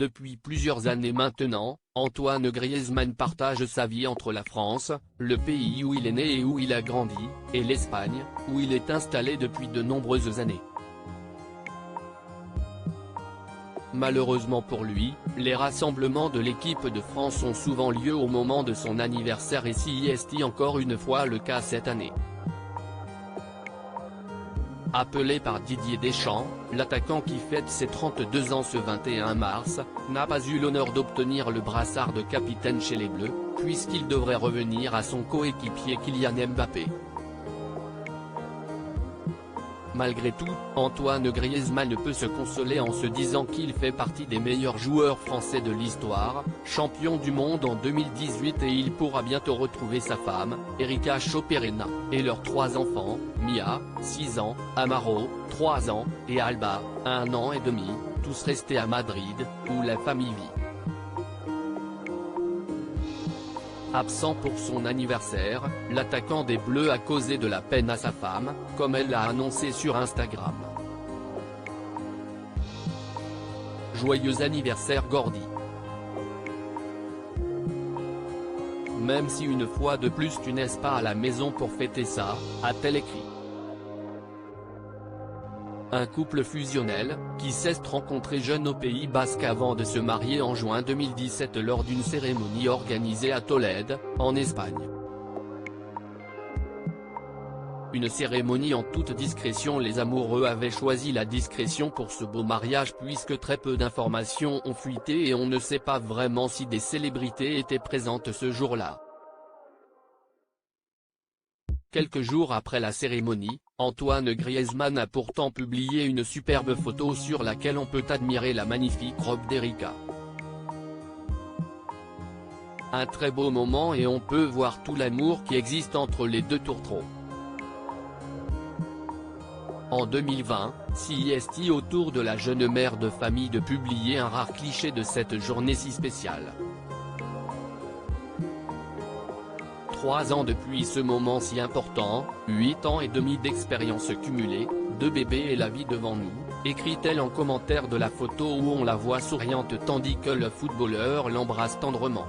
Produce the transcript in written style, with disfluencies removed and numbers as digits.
Depuis plusieurs années maintenant, Antoine Griezmann partage sa vie entre la France, le pays où il est né et où il a grandi, et l'Espagne, où il est installé depuis de nombreuses années. Malheureusement pour lui, les rassemblements de l'équipe de France ont souvent lieu au moment de son anniversaire et c'est encore une fois le cas cette année. Appelé par Didier Deschamps, l'attaquant qui fête ses 32 ans ce 21 mars, n'a pas eu l'honneur d'obtenir le brassard de capitaine chez les Bleus, puisqu'il devrait revenir à son coéquipier Kylian Mbappé. Malgré tout, Antoine Griezmann peut se consoler en se disant qu'il fait partie des meilleurs joueurs français de l'histoire, champion du monde en 2018 et il pourra bientôt retrouver sa femme, Erika Choperena, et leurs 3 enfants, Mia, 6 ans, Amaro, 3 ans, et Alba, 1 an et demi, tous restés à Madrid, où la famille vit. Absent pour son anniversaire, l'attaquant des Bleus a causé de la peine à sa femme, comme elle l'a annoncé sur Instagram. Joyeux anniversaire Gordy. Même si une fois de plus tu n'es pas à la maison pour fêter ça, a-t-elle écrit. Un couple fusionnel, qui s'est rencontré jeune au Pays Basque avant de se marier en juin 2017 lors d'une cérémonie organisée à Tolède, en Espagne. Une cérémonie en toute discrétion. Les amoureux avaient choisi la discrétion pour ce beau mariage puisque très peu d'informations ont fuité et on ne sait pas vraiment si des célébrités étaient présentes ce jour-là. Quelques jours après la cérémonie, Antoine Griezmann a pourtant publié une superbe photo sur laquelle on peut admirer la magnifique robe d'Erika. Un très beau moment et on peut voir tout l'amour qui existe entre les deux tourtereaux. En 2020, c'est au tour de la jeune mère de famille de publier un rare cliché de cette journée si spéciale. 3 ans depuis ce moment si important, 8 ans et demi d'expérience cumulée, 2 bébés et la vie devant nous, écrit-elle en commentaire de la photo où on la voit souriante tandis que le footballeur l'embrasse tendrement.